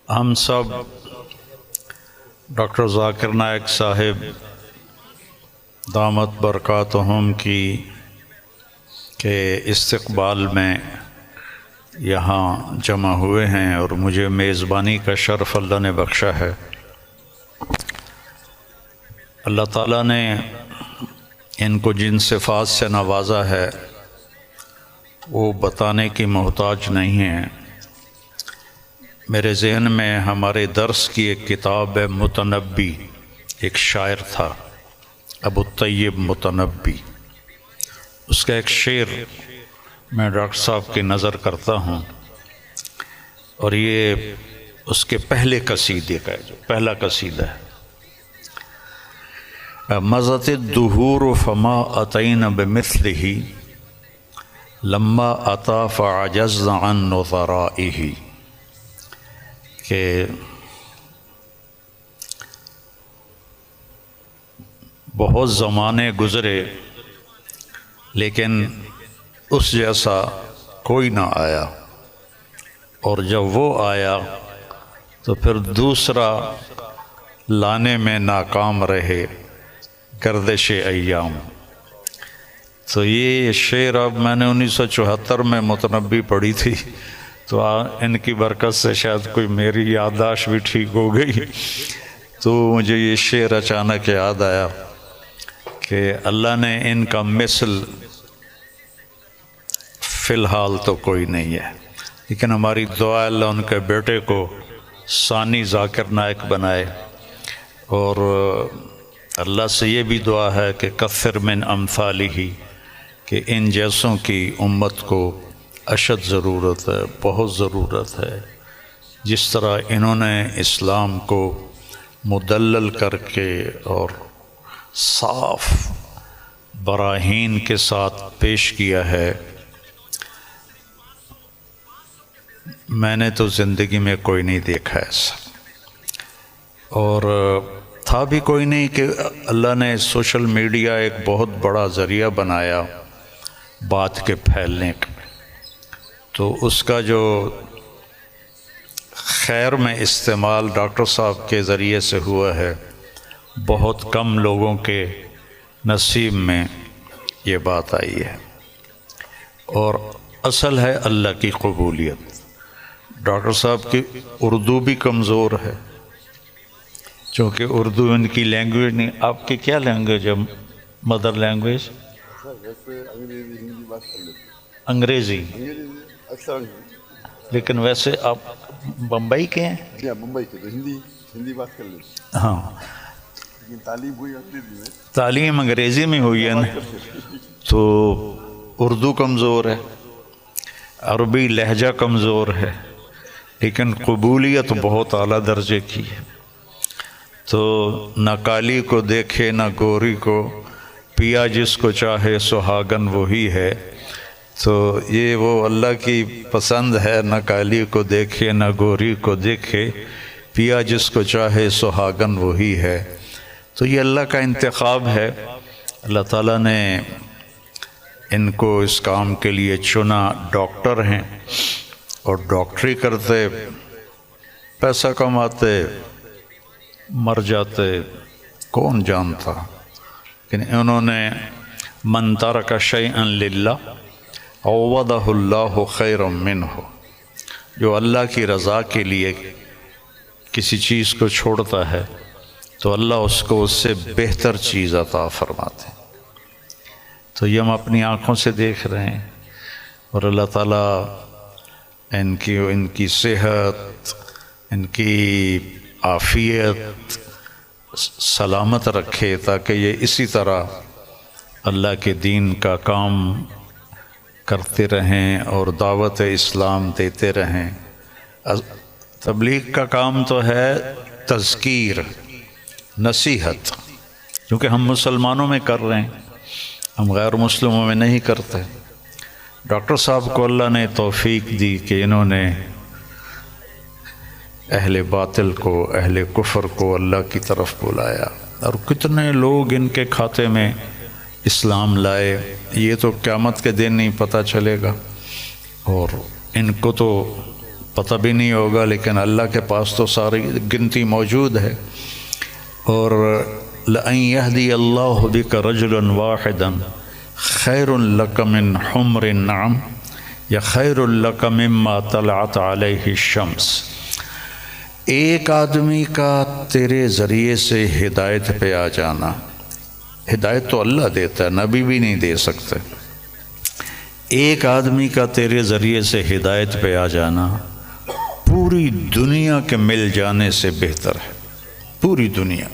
ہم سب ڈاکٹر ذاکر نائک صاحب دامت برکاتہم کی کے استقبال میں یہاں جمع ہوئے ہیں اور مجھے میزبانی کا شرف اللہ نے بخشا ہے۔ اللہ تعالیٰ نے ان کو جن صفات سے نوازا ہے وہ بتانے کی محتاج نہیں ہیں۔ میرے ذہن میں ہمارے درس کی ایک کتاب ہے متنبی، ایک شاعر تھا ابو الطیب متنبی، اس کا ایک شعر میں ڈاکٹر صاحب کی نظر کرتا ہوں، اور یہ اس کے پہلے قصیدے کا ہے، جو پہلا قصیدہ ہے۔ مضت الدہور فما اتین بمثلہ لما اتا فعجزنا عن نظرائہ، کہ بہت زمانے گزرے لیکن اس جیسا کوئی نہ آیا، اور جب وہ آیا تو پھر دوسرا لانے میں ناکام رہے گردش ایام۔ تو یہ شعر اب میں نے 1974 میں متنبی پڑھی تھی، تو ان کی برکت سے شاید کوئی میری یادداشت بھی ٹھیک ہو گئی، تو مجھے یہ شعر اچانک یاد آیا کہ اللہ نے ان کا مثل فی الحال تو کوئی نہیں ہے، لیکن ہماری دعا اللہ ان کے بیٹے کو ثانی ذاکر نائک بنائے، اور اللہ سے یہ بھی دعا ہے کہ کثر من امثالہ، کہ ان جیسوں کی امت کو اشد ضرورت ہے، بہت ضرورت ہے۔ جس طرح انہوں نے اسلام کو مدلل کر کے اور صاف براہین کے ساتھ پیش کیا ہے، میں نے تو زندگی میں کوئی نہیں دیکھا ایسا، اور تھا بھی کوئی نہیں کہ اللہ نے سوشل میڈیا ایک بہت بڑا ذریعہ بنایا بات کے پھیلنے کا، تو اس کا جو خیر میں استعمال ڈاکٹر صاحب کے ذریعے سے ہوا ہے، بہت کم لوگوں کے نصیب میں یہ بات آئی ہے، اور اصل ہے اللہ کی قبولیت۔ ڈاکٹر صاحب کی اردو بھی کمزور ہے، چونکہ اردو ان کی لینگویج نہیں۔ آپ کی کیا لینگویج ہے مدر لینگویج؟ انگریزی، لیکن ویسے آپ بمبئی کے ہیں؟ ممبئی کے، تو ہندی بات کر لیتے، ہاں، لیکن تعلیم ہوئی انگریزی میں، تعلیم انگریزی میں ہوئی ہے نا، تو اردو کمزور ہے، عربی لہجہ کمزور ہے، لیکن قبولیت بہت اعلیٰ درجے کی ہے۔ تو نہ کالی کو دیکھے نہ گوری کو، پیا جس کو چاہے سہاگن وہی ہے۔ تو یہ وہ اللہ کی پسند ہے، نہ کالی کو دیکھے نہ گوری کو دیکھے، پیا جس کو چاہے سہاگن وہی ہے۔ تو یہ اللہ کا انتخاب ہے، اللہ تعالیٰ نے ان کو اس کام کے لیے چنا۔ ڈاکٹر ہیں اور ڈاکٹری کرتے، پیسہ کماتے، مر جاتے، کون جانتا، لیکن انہوں نے من ترک شیئا للہ عوضہ اللہ خیرا منہ، جو اللہ کی رضا کے لیے کسی چیز کو چھوڑتا ہے تو اللہ اس کو اس سے بہتر چیز عطا فرماتے ہیں۔ تو یہ ہم اپنی آنکھوں سے دیکھ رہے ہیں، اور اللہ تعالیٰ ان کی صحت، ان کی عافیت سلامت رکھے، تاکہ یہ اسی طرح اللہ کے دین کا کام کرتے رہیں اور دعوت اسلام دیتے رہیں۔ تبلیغ کا کام تو ہے تذکیر، نصیحت، کیونکہ ہم مسلمانوں میں کر رہے ہیں، ہم غیر مسلموں میں نہیں کرتے۔ ڈاکٹر صاحب کو اللہ نے توفیق دی کہ انہوں نے اہل باطل کو، اہل کفر کو اللہ کی طرف بلایا، اور کتنے لوگ ان کے کھاتے میں اسلام لائے، یہ تو قیامت کے دن نہیں پتہ چلے گا۔ اور ان کو تو پتہ بھی نہیں ہوگا، لیکن اللہ کے پاس تو ساری گنتی موجود ہے۔ اور لَأَن يَهْدِيَ اللَّهُ بِكَ رَجُلًا وَاحِدًا خَيْرٌ لَكَ مِنْ حُمْرِ النَّعَمِ یا خَيْرٌ لَكَ مِمَّا طَلَعَتْ عَلَيْهِ الشَّمْسُ۔ ایک آدمی کا تیرے ذریعے سے ہدایت پہ آ جانا، ہدایت تو اللہ دیتا ہے، نبی بھی نہیں دے سکتے، ایک آدمی کا تیرے ذریعے سے ہدایت پہ آ جانا پوری دنیا کے مل جانے سے بہتر ہے، پوری دنیا۔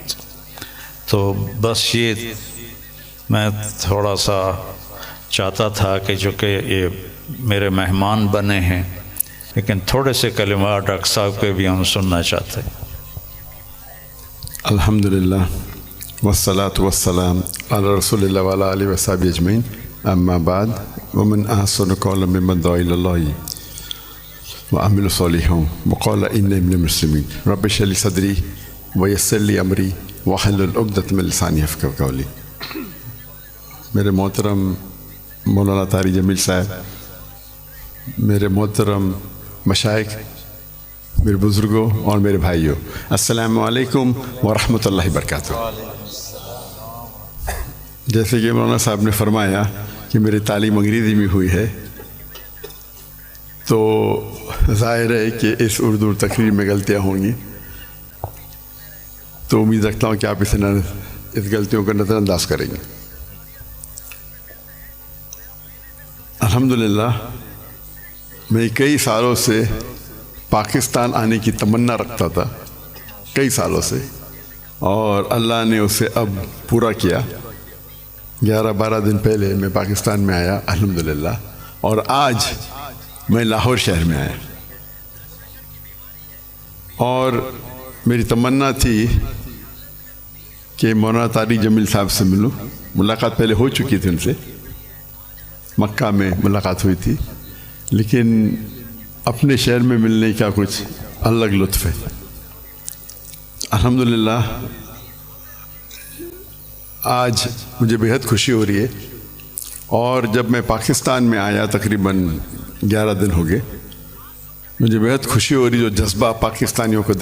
تو بس یہ میں تھوڑا سا چاہتا تھا کہ جو کہ یہ میرے مہمان بنے ہیں، لیکن تھوڑے سے کلمات ڈاکٹر صاحب کے بھی ہم سننا چاہتے ہیں۔ الحمدللہ والصلاة والسلام علی رسول اللہ وعلی آلہ وصحبہ اجمعین، اما بعد، ومن احسن قولا ممن دعا الی اللہ وعمل صالحا وقال انی من المسلمین، رب اشرح لی صدری ویسر لی امری واحلل عقدۃ من لسانی یفقہوا قولی۔ میرے محترم مولانا طارق جمیل صاحب، میرے محترم مشائخ، میرے بزرگوں اور میرے بھائیوں، السلام علیکم ورحمۃ اللہ وبرکاتہ۔ جیسے کہ مولانا صاحب نے فرمایا کہ میری تعلیم انگریزی میں ہوئی ہے، تو ظاہر ہے کہ اس اردو تقریر میں غلطیاں ہوں گی، تو امید رکھتا ہوں کہ آپ اس غلطیوں کو نظر انداز کریں گے۔ الحمدللہ میں کئی سالوں سے پاکستان آنے کی تمنا رکھتا تھا، کئی سالوں سے، اور اللہ نے اسے اب پورا کیا۔ 11-12 دن پہلے میں پاکستان میں آیا الحمدللہ، اور آج میں لاہور شہر میں آیا، اور میری تمنا تھی کہ مولانا طارق جمیل صاحب سے ملوں۔ ملاقات پہلے ہو چکی تھی ان سے، مکہ میں ملاقات ہوئی تھی، لیکن اپنے شہر میں ملنے کا کچھ الگ لطف ہے۔ الحمدللہ آج مجھے بہت خوشی ہو رہی ہے، اور جب میں پاکستان میں آیا تقریباً 11 دن ہو گئے، مجھے بہت خوشی ہو رہی، جو جذبہ پاکستانیوں کو